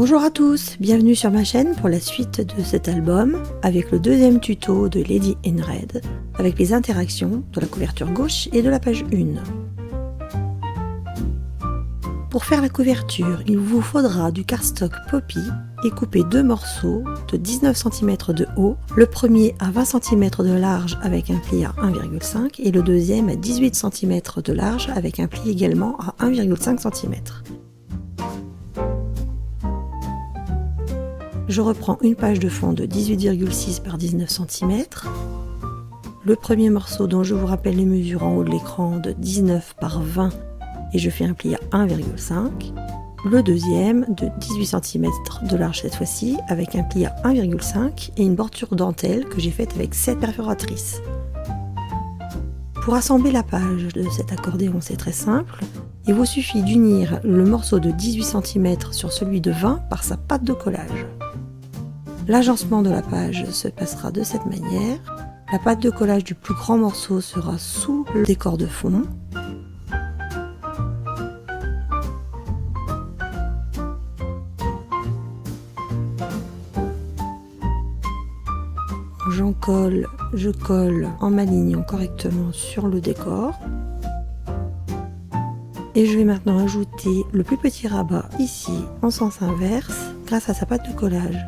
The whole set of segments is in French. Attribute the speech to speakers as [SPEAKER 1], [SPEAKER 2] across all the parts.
[SPEAKER 1] Bonjour à tous, bienvenue sur ma chaîne pour la suite de cet album avec le deuxième tuto de Lady in Red avec les interactions de la couverture gauche et de la page 1. Pour faire la couverture, il vous faudra du cardstock Poppy et couper deux morceaux de 19 cm de haut, le premier à 20 cm de large avec un pli à 1,5 et le deuxième à 18 cm de large avec un pli également à 1,5 cm. Je reprends une page de fond de 18,6 par 19 cm. Le premier morceau dont je vous rappelle les mesures en haut de l'écran de 19 par 20 et je fais un pli à 1,5. Le deuxième de 18 cm de large cette fois-ci avec un pli à 1,5 et une bordure dentelle que j'ai faite avec 7 perforatrices. Pour assembler la page de cet accordéon, c'est très simple. Il vous suffit d'unir le morceau de 18 cm sur celui de 20 par sa patte de collage. L'agencement de la page se passera de cette manière. La pâte de collage du plus grand morceau sera sous le décor de fond. Je colle en m'alignant correctement sur le décor. Et je vais maintenant ajouter le plus petit rabat ici en sens inverse grâce à sa pâte de collage.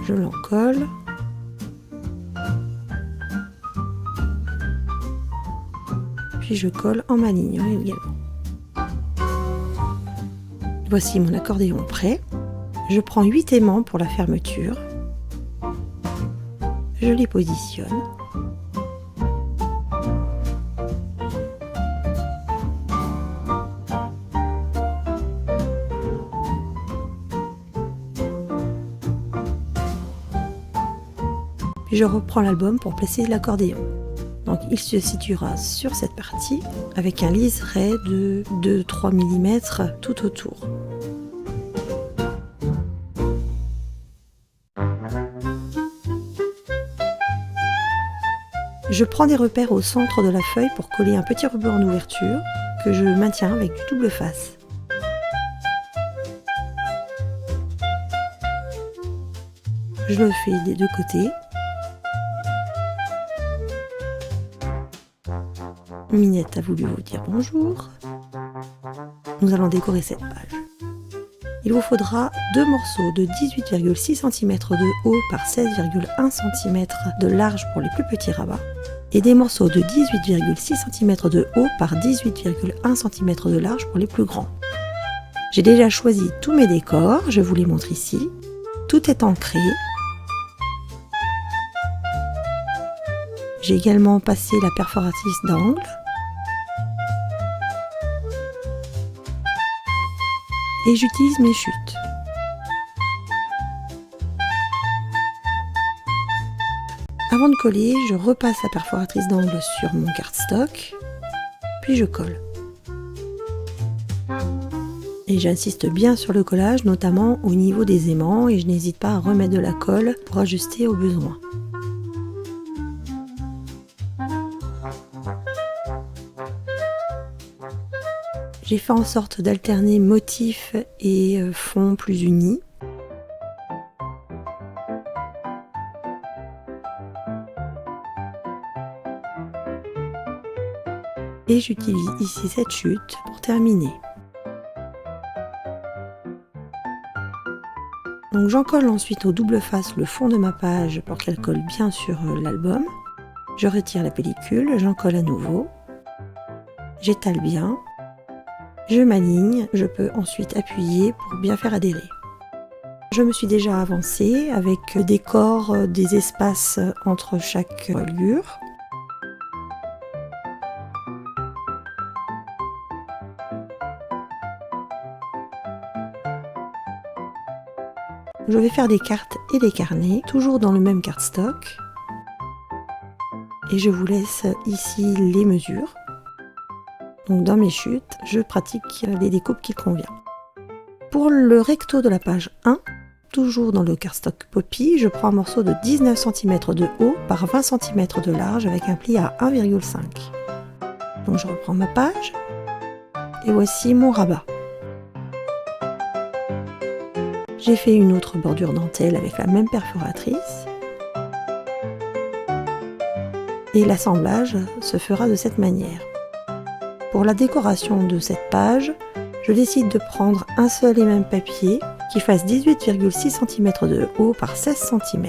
[SPEAKER 1] Je l'encolle. Puis je colle en m'alignant également. Voici mon accordéon prêt. Je prends 8 aimants pour la fermeture. Je les positionne. Puis je reprends l'album pour placer l'accordéon. Donc il se situera sur cette partie avec un liseré de 2-3 mm tout autour. Je prends des repères au centre de la feuille pour coller un petit ruban d'ouverture que je maintiens avec du double face. Je le fais des deux côtés. Minette a voulu vous dire bonjour. Nous allons décorer cette page. Il vous faudra deux morceaux de 18,6 cm de haut par 16,1 cm de large pour les plus petits rabats et des morceaux de 18,6 cm de haut par 18,1 cm de large pour les plus grands. J'ai déjà choisi tous mes décors, je vous les montre ici. Tout est ancré. J'ai également passé la perforatrice d'angle. Et j'utilise mes chutes. Avant de coller, je repasse la perforatrice d'angle sur mon cardstock, puis je colle. Et j'insiste bien sur le collage, notamment au niveau des aimants, et je n'hésite pas à remettre de la colle pour ajuster au besoin. J'ai fait en sorte d'alterner motifs et fond plus unis. Et j'utilise ici cette chute pour terminer. Donc j'encolle ensuite au double face le fond de ma page pour qu'elle colle bien sur l'album. Je retire la pellicule, j'encolle à nouveau. J'étale bien. Je m'aligne, je peux ensuite appuyer pour bien faire adhérer. Je me suis déjà avancée avec des corps, des espaces entre chaque reliure. Je vais faire des cartes et des carnets, toujours dans le même cardstock. Et je vous laisse ici les mesures. Donc dans mes chutes, je pratique les découpes qui conviennent. Pour le recto de la page 1, toujours dans le cardstock Poppy, je prends un morceau de 19 cm de haut par 20 cm de large avec un pli à 1,5. Donc je reprends ma page et voici mon rabat. J'ai fait une autre bordure dentelle avec la même perforatrice. Et l'assemblage se fera de cette manière. Pour la décoration de cette page, je décide de prendre un seul et même papier qui fasse 18,6 cm de haut par 16 cm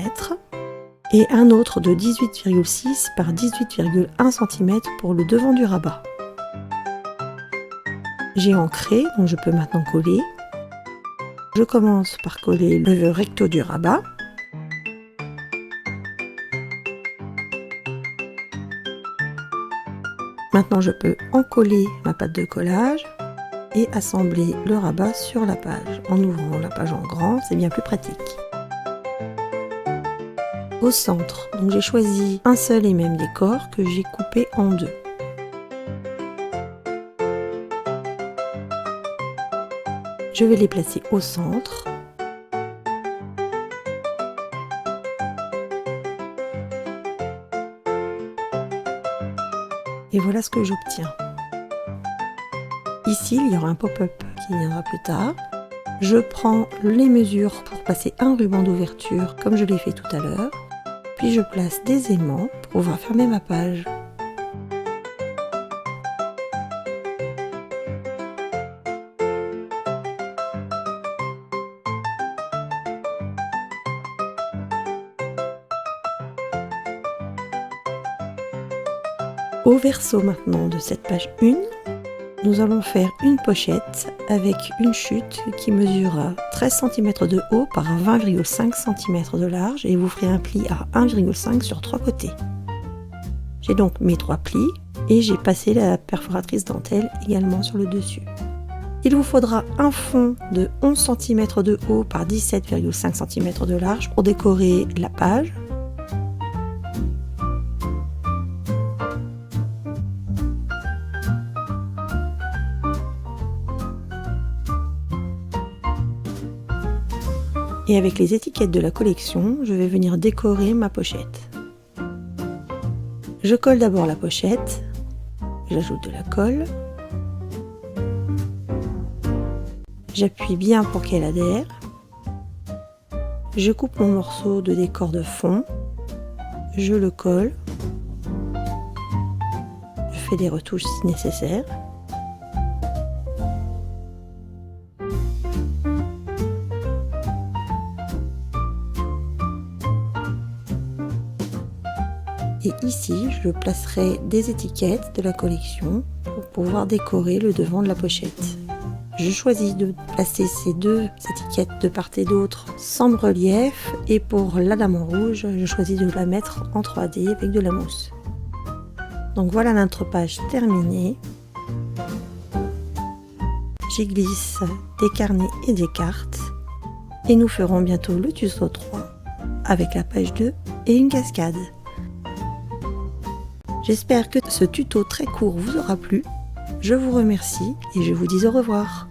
[SPEAKER 1] et un autre de 18,6 par 18,1 cm pour le devant du rabat. J'ai ancré, donc je peux maintenant coller. Je commence par coller le recto du rabat. Maintenant je peux encoller ma pâte de collage et assembler le rabat sur la page. En ouvrant la page en grand, c'est bien plus pratique. Au centre, donc j'ai choisi un seul et même décor que j'ai coupé en deux. Je vais les placer au centre. Et voilà ce que j'obtiens. Ici, il y aura un pop-up qui viendra plus tard. Je prends les mesures pour passer un ruban d'ouverture comme je l'ai fait tout à l'heure. Puis je place des aimants pour pouvoir fermer ma page. Au verso maintenant de cette page 1, nous allons faire une pochette avec une chute qui mesure 13 cm de haut par 20,5 cm de large et vous ferez un pli à 1,5 sur 3 côtés. J'ai donc mes 3 plis et j'ai passé la perforatrice dentelle également sur le dessus. Il vous faudra un fond de 11 cm de haut par 17,5 cm de large pour décorer la page. Et avec les étiquettes de la collection, je vais venir décorer ma pochette. Je colle d'abord la pochette, j'ajoute de la colle, j'appuie bien pour qu'elle adhère, je coupe mon morceau de décor de fond, je le colle, je fais des retouches si nécessaire. Et ici, je placerai des étiquettes de la collection pour pouvoir décorer le devant de la pochette. Je choisis de placer ces deux étiquettes de part et d'autre sans relief et pour la dame en rouge, je choisis de la mettre en 3D avec de la mousse. Donc voilà notre page terminée. J'y glisse des carnets et des cartes et nous ferons bientôt le tuto 3 avec la page 2 et une cascade. J'espère que ce tuto très court vous aura plu. Je vous remercie et je vous dis au revoir.